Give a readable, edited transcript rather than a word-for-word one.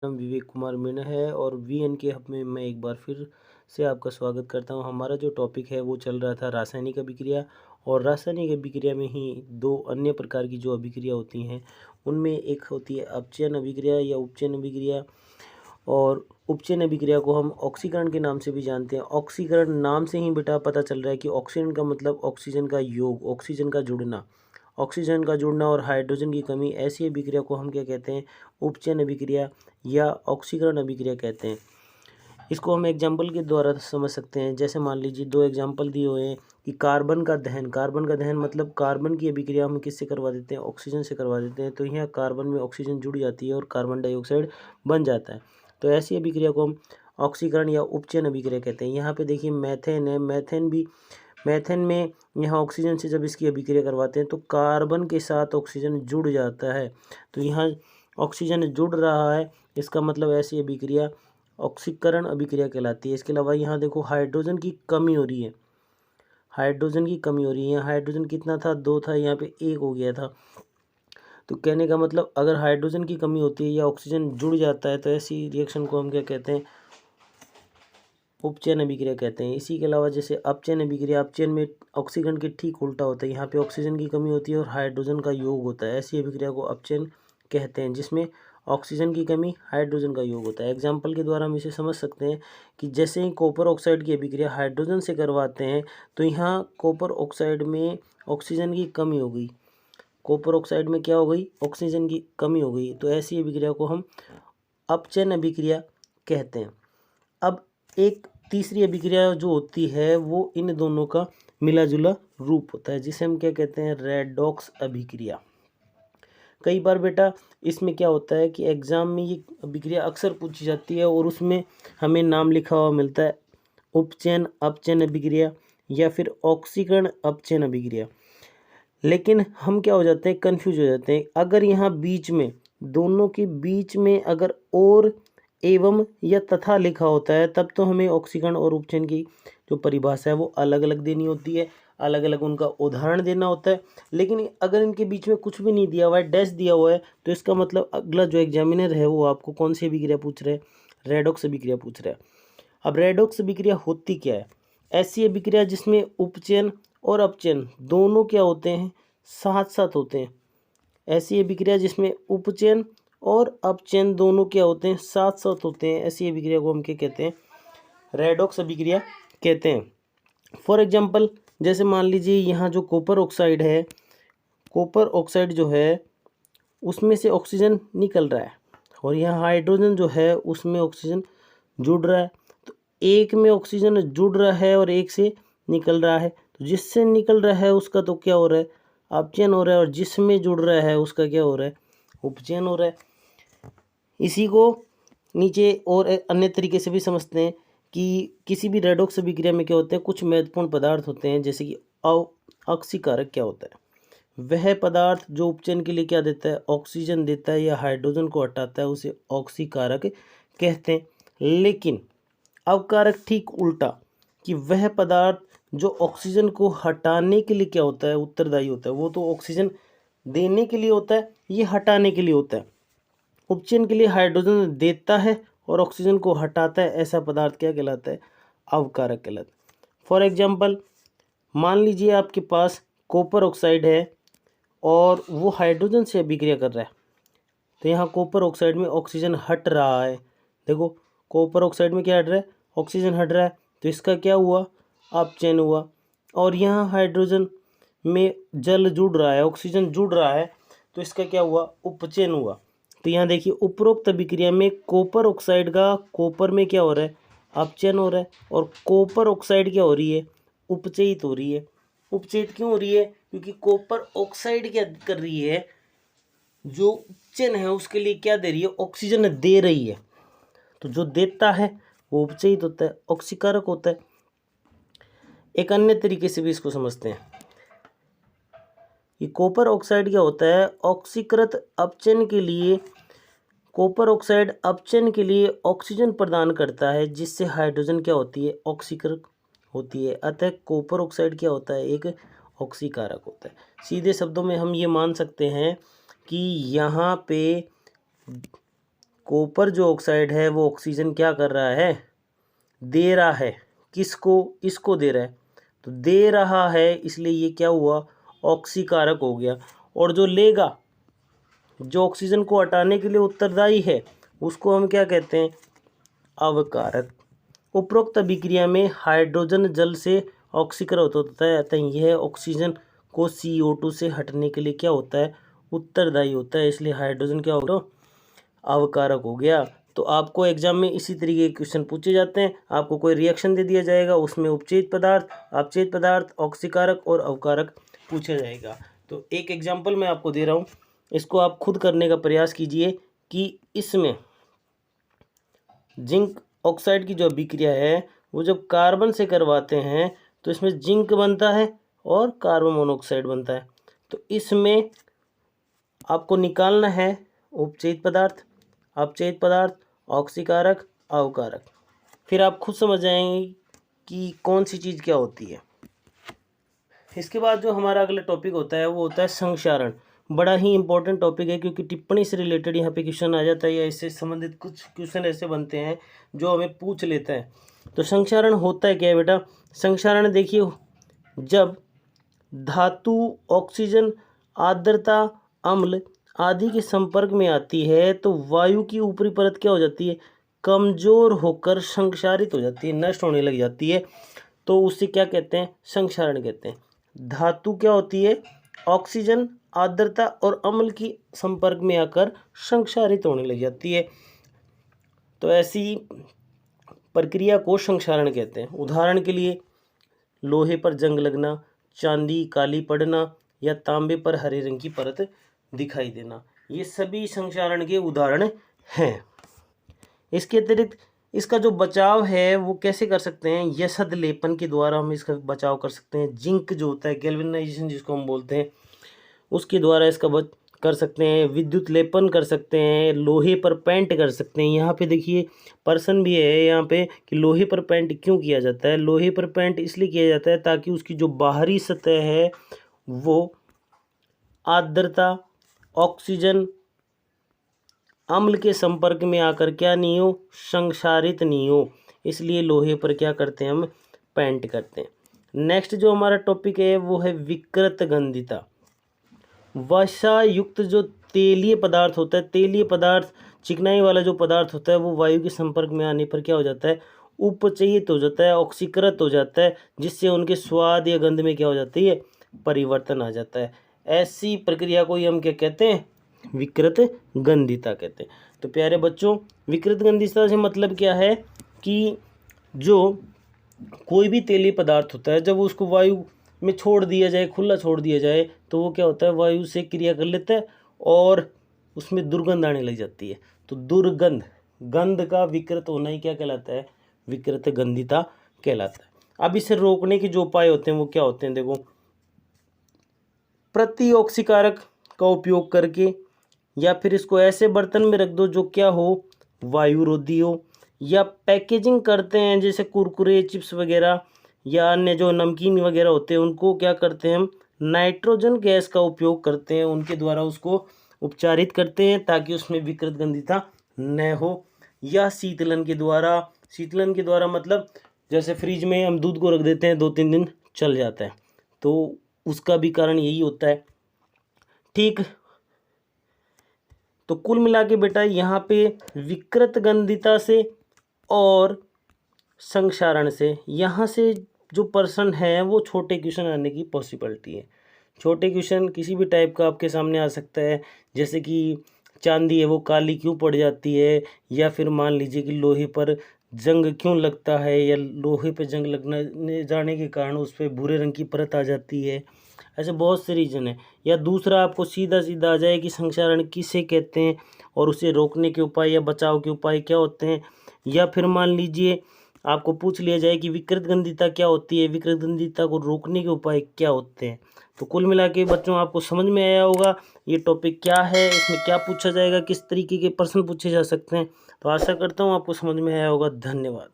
नाम विवेक कुमार मीणा है और वीएन के हब में मैं एक बार फिर से आपका स्वागत करता हूं। हमारा जो टॉपिक है वो चल रहा था रासायनिक अभिक्रिया, और रासायनिक अभिक्रिया में ही दो अन्य प्रकार की जो अभिक्रिया होती हैं उनमें एक होती है अपचयन अभिक्रिया या उपचयन अभिक्रिया। और उपचयन अभिक्रिया को हम ऑक्सीकरण के नाम से भी जानते हैं। ऑक्सीकरण नाम से ही बेटा पता चल रहा है कि ऑक्सीजन का मतलब ऑक्सीजन का योग, ऑक्सीजन का जुड़ना, ऑक्सीजन का जुड़ना और हाइड्रोजन की कमी, ऐसी अभिक्रिया को हम क्या कहते हैं? उपचयन अभिक्रिया या ऑक्सीकरण अभिक्रिया कहते हैं। इसको हम एग्जाम्पल के द्वारा समझ सकते हैं। जैसे मान लीजिए दो एग्जाम्पल दिए हुए हैं कि कार्बन का दहन, कार्बन का दहन मतलब कार्बन की अभिक्रिया हम किससे करवा देते हैं? ऑक्सीजन से करवा देते हैं। तो यहाँ कार्बन में ऑक्सीजन जुड़ जाती है और कार्बन डाइऑक्साइड बन जाता है। तो ऐसी अभिक्रिया को हम ऑक्सीकरण या उपचयन अभिक्रिया कहते हैं। यहाँ पे देखिए मैथेन है, मैथेन में यहाँ ऑक्सीजन से जब इसकी अभिक्रिया करवाते हैं तो कार्बन के साथ ऑक्सीजन जुड़ जाता है। तो यहाँ ऑक्सीजन जुड़ रहा है, इसका मतलब ऐसी अभिक्रिया ऑक्सीकरण अभिक्रिया कहलाती है। इसके अलावा यहाँ देखो हाइड्रोजन की कमी हो रही है, हाइड्रोजन की कमी हो रही है। यहाँ हाइड्रोजन कितना था? 2 था, यहाँ पे 1 हो गया था। तो कहने का मतलब अगर हाइड्रोजन की कमी होती है या ऑक्सीजन जुड़ जाता है तो ऐसी रिएक्शन को हम क्या कहते हैं? उपचयन अभिक्रिया कहते हैं। इसी के अलावा जैसे अपचयन अभिक्रिया, अपचयन में ऑक्सीजन के ठीक उल्टा होता है। यहाँ पे ऑक्सीजन की कमी होती है और हाइड्रोजन का योग होता है। ऐसी अभिक्रिया को अपचयन कहते हैं जिसमें ऑक्सीजन की कमी, हाइड्रोजन का योग होता है। एग्जाम्पल के द्वारा हम इसे समझ सकते हैं कि जैसे ही कॉपर ऑक्साइड की अभिक्रिया हाइड्रोजन से करवाते हैं तो यहाँ कॉपर ऑक्साइड में ऑक्सीजन की कमी हो गई, कॉपर ऑक्साइड में क्या हो गई? ऑक्सीजन की कमी हो गई। तो ऐसी अभिक्रिया को हम अपचयन अभिक्रिया कहते हैं। अब एक तीसरी अभिक्रिया जो होती है वो इन दोनों का मिला जुला रूप होता है जिसे हम क्या कहते हैं? रेडॉक्स अभिक्रिया। कई बार बेटा इसमें क्या होता है कि एग्जाम में ये अभिक्रिया अक्सर पूछी जाती है और उसमें हमें नाम लिखा हुआ मिलता है उपचयन अपचयन अभिक्रिया या फिर ऑक्सीकरण अपचयन अभिक्रिया। लेकिन हम क्या हो जाते हैं? कंफ्यूज हो जाते हैं। अगर यहाँ बीच में, दोनों के बीच में अगर और एवं या तथा लिखा होता है तब तो हमें ऑक्सीकरण और उपचयन की जो परिभाषा है वो अलग अलग देनी होती है, अलग अलग उनका उदाहरण देना होता है। लेकिन अगर इनके बीच में कुछ भी नहीं दिया हुआ है, डैश दिया हुआ है, तो इसका मतलब अगला जो एग्जामिनर है वो आपको कौन सी अभिक्रिया पूछ रहे हैं? रेडॉक्स अभिक्रिया पूछ रहा है। अब रेडॉक्स अभिक्रिया होती क्या है? ऐसी अभिक्रिया जिसमें उपचयन और अपचयन दोनों क्या होते हैं? साथ साथ होते हैं। ऐसी अभिक्रिया जिसमें उपचयन और अपचयन दोनों क्या होते हैं? साथ साथ होते हैं। ऐसी अभिक्रिया को हम क्या कहते हैं? रेडॉक्स अभिक्रिया कहते हैं। फॉर एग्जाम्पल जैसे मान लीजिए यहाँ जो कॉपर ऑक्साइड है, कॉपर ऑक्साइड जो है उसमें से ऑक्सीजन निकल रहा है और यहाँ हाइड्रोजन जो है उसमें ऑक्सीजन जुड़ रहा है। तो एक में ऑक्सीजन जुड़ रहा है और एक से निकल रहा है। तो जिससे निकल रहा है उसका तो क्या हो रहा है? अपचयन हो रहा है, और जिसमें जुड़ रहा है उसका क्या हो रहा है? उपचयन हो रहा है। इसी को नीचे और अन्य तरीके से भी समझते हैं कि किसी भी रेडॉक्स अभिक्रिया में क्या होते हैं? कुछ महत्वपूर्ण पदार्थ होते हैं। जैसे कि ऑक्सीकारक क्या होता है? वह पदार्थ जो उपचयन के लिए क्या देता है? ऑक्सीजन देता है या हाइड्रोजन को हटाता है, उसे ऑक्सीकारक कहते हैं। लेकिन अवकारक ठीक उल्टा, कि वह पदार्थ जो ऑक्सीजन को हटाने के लिए क्या होता है? उत्तरदायी होता है। वो तो ऑक्सीजन देने के लिए होता है, ये हटाने के लिए होता है। उपचयन के लिए हाइड्रोजन देता है और ऑक्सीजन को हटाता है, ऐसा पदार्थ क्या कहलाता है? अवकारक कहलाता है। फॉर एग्जाम्पल मान लीजिए आपके पास कॉपर ऑक्साइड है और वो हाइड्रोजन से अभिक्रिया कर रहा है। तो यहाँ कॉपर ऑक्साइड में ऑक्सीजन हट रहा है। देखो कॉपर ऑक्साइड में क्या हट रहा है? ऑक्सीजन हट रहा है। तो इसका क्या हुआ? अपचयन हुआ। और यहाँ हाइड्रोजन में जल जुड़ रहा है, ऑक्सीजन जुड़ रहा है, तो इसका क्या हुआ? उपचयन हुआ। तो यहाँ देखिए उपरोक्त अभिक्रिया में कॉपर ऑक्साइड का कॉपर में क्या हो रहा है? अपचयन हो रहा है। और कॉपर ऑक्साइड क्या हो रही है? उपचयित हो रही है। उपचयित क्यों हो रही है? क्योंकि कॉपर ऑक्साइड क्या कर रही है? जो उपचयन है उसके लिए क्या दे रही है? ऑक्सीजन दे रही है। तो जो देता है वो उपचयित होता है, ऑक्सीकारक होता है। एक अन्य तरीके से भी इसको समझते हैं कि कॉपर ऑक्साइड क्या होता है? ऑक्सीकृत अपचयन के लिए, कॉपर ऑक्साइड अपचयन के लिए ऑक्सीजन प्रदान करता है जिससे हाइड्रोजन क्या होती है? ऑक्सीकृत होती है। अतः कॉपर ऑक्साइड क्या होता है? एक ऑक्सीकारक होता है। सीधे शब्दों में हम ये मान सकते हैं कि यहाँ पे कॉपर जो ऑक्साइड है वो ऑक्सीजन क्या कर रहा है, दे रहा है। किसको, इसको दे रहा है, तो दे रहा है, इसलिए ये क्या हुआ, ऑक्सीकारक हो गया। और जो लेगा, जो ऑक्सीजन को हटाने के लिए उत्तरदायी है, उसको हम क्या कहते हैं, अवकारक। उपरोक्त अभिक्रिया में हाइड्रोजन जल से ऑक्सीकृत होता है, अतः यह ऑक्सीजन को CO2 से हटने के लिए क्या होता है, उत्तरदायी होता है, इसलिए हाइड्रोजन क्या होगा, अवकारक हो गया। तो आपको एग्जाम में इसी तरीके के क्वेश्चन पूछे जाते हैं। आपको कोई रिएक्शन दे दिया जाएगा, उसमें उपचयित पदार्थ, अपचयित पदार्थ, ऑक्सीकारक और अवकारक पूछा जाएगा। तो एक एग्जाम्पल मैं आपको दे रहा हूँ, इसको आप खुद करने का प्रयास कीजिए कि इसमें जिंक ऑक्साइड की जो अभिक्रिया है वो जब कार्बन से करवाते हैं तो इसमें जिंक बनता है और कार्बन मोनोऑक्साइड बनता है। तो इसमें आपको निकालना है उपचयित पदार्थ, अपचयित पदार्थ, ऑक्सीकारक, अवकारक। फिर आप खुद समझ जाएंगे कि कौन सी चीज़ क्या होती है। इसके बाद जो हमारा अगला टॉपिक होता है वो होता है संक्षारण। बड़ा ही इंपॉर्टेंट टॉपिक है क्योंकि टिप्पणी से रिलेटेड यहाँ पे क्वेश्चन आ जाता है या इससे संबंधित कुछ क्वेश्चन ऐसे बनते हैं जो हमें पूछ लेता है। तो संक्षारण होता है क्या है बेटा, संक्षारण देखिए, जब धातु ऑक्सीजन, आर्द्रता, अम्ल आदि के संपर्क में आती है तो वायु की ऊपरी परत क्या हो जाती है, कमजोर होकर संक्षारित हो जाती है, नष्ट होने लग जाती है। तो उसे क्या कहते हैं, संक्षारण कहते हैं। धातु क्या होती है, ऑक्सीजन, आर्द्रता और अम्ल की संपर्क में आकर संक्षारित होने लग जाती है। तो ऐसी प्रक्रिया को संक्षारण कहते हैं। उदाहरण के लिए लोहे पर जंग लगना, चांदी काली पड़ना या तांबे पर हरे रंग की परत दिखाई देना, ये सभी संक्षारण के उदाहरण हैं। इसके अतिरिक्त इसका जो बचाव है वो कैसे कर सकते हैं, यशद लेपन के द्वारा हम इसका बचाव कर सकते हैं। जिंक जो होता है, गैल्वेनाइजेशन जिसको हम बोलते हैं, उसके द्वारा इसका कर सकते हैं। विद्युत लेपन कर सकते हैं, लोहे पर पेंट कर सकते हैं। यहाँ पे देखिए पर्सन भी है यहाँ पे कि लोहे पर पेंट क्यों किया जाता है। लोहे पर पेंट इसलिए किया जाता है ताकि उसकी जो बाहरी सतह है वो आर्द्रता, ऑक्सीजन, अम्ल के संपर्क में आकर क्या नहीं हो, संक्षारित नहीं हो, इसलिए लोहे पर क्या करते हैं, हम पेंट करते हैं। नेक्स्ट जो हमारा टॉपिक है वो है विकृत गंधिता। वसा युक्त जो तेलीय पदार्थ होता है, तेलीय पदार्थ, चिकनाई वाला जो पदार्थ होता है वो वायु के संपर्क में आने पर क्या हो जाता है, उपचयित हो जाता है, ऑक्सीकृत हो जाता है, जिससे उनके स्वाद या गंध में क्या हो जाती है, परिवर्तन आ जाता है। ऐसी प्रक्रिया को ही हम क्या कहते हैं, विकृत गंधिता कहते हैं। तो प्यारे बच्चों, विकृत गंधिता से मतलब क्या है कि जो कोई भी तेलीय पदार्थ होता है जब उसको वायु में छोड़ दिया जाए, खुला छोड़ दिया जाए, तो वो क्या होता है, वायु से क्रिया कर लेता है और उसमें दुर्गंध आने लग जाती है। तो दुर्गंध, गंध का विकृत होना ही क्या कहलाता है, विकृत गंधिता कहलाता है। अब इसे रोकने के जो उपाय होते हैं वो क्या होते हैं, देखो, प्रति ऑक्सीकारक का उपयोग करके, या फिर इसको ऐसे बर्तन में रख दो जो क्या हो, वायुरोधी हो, या पैकेजिंग करते हैं जैसे कुरकुरे, चिप्स वगैरह या अन्य जो नमकीन वगैरह होते हैं उनको क्या करते हैं, हम नाइट्रोजन गैस का उपयोग करते हैं, उनके द्वारा उसको उपचारित करते हैं ताकि उसमें विकृत गंधिता न हो। या शीतलन के द्वारा, शीतलन के द्वारा मतलब जैसे फ्रिज में हम दूध को रख देते हैं 2-3 दिन चल जाता है, तो उसका भी कारण यही होता है। ठीक, तो कुल मिला के बेटा यहाँ पे विकृत गंधिता से और संक्षारण से, यहाँ से जो पर्सन है वो छोटे क्वेश्चन आने की पॉसिबिलिटी है। छोटे क्वेश्चन किसी भी टाइप का आपके सामने आ सकता है, जैसे कि चांदी है वो काली क्यों पड़ जाती है, या फिर मान लीजिए कि लोहे पर जंग क्यों लगता है, या लोहे पर जंग लगने जाने के कारण उस पर भूरे रंग की परत आ जाती है। ऐसे बहुत से रीज़न है। या दूसरा आपको सीधा सीधा आ जाए कि संक्षारण किसे कहते हैं और उसे रोकने के उपाय या बचाव के उपाय क्या होते हैं। या फिर मान लीजिए आपको पूछ लिया जाए कि विकृत गंधिता क्या होती है, विकृत गंधिता को रोकने के उपाय क्या होते हैं। तो कुल मिला के बच्चों आपको समझ में आया होगा ये टॉपिक क्या है, इसमें क्या पूछा जाएगा, किस तरीके के प्रश्न पूछे जा सकते हैं। तो आशा करता हूँ आपको समझ में आया होगा। धन्यवाद।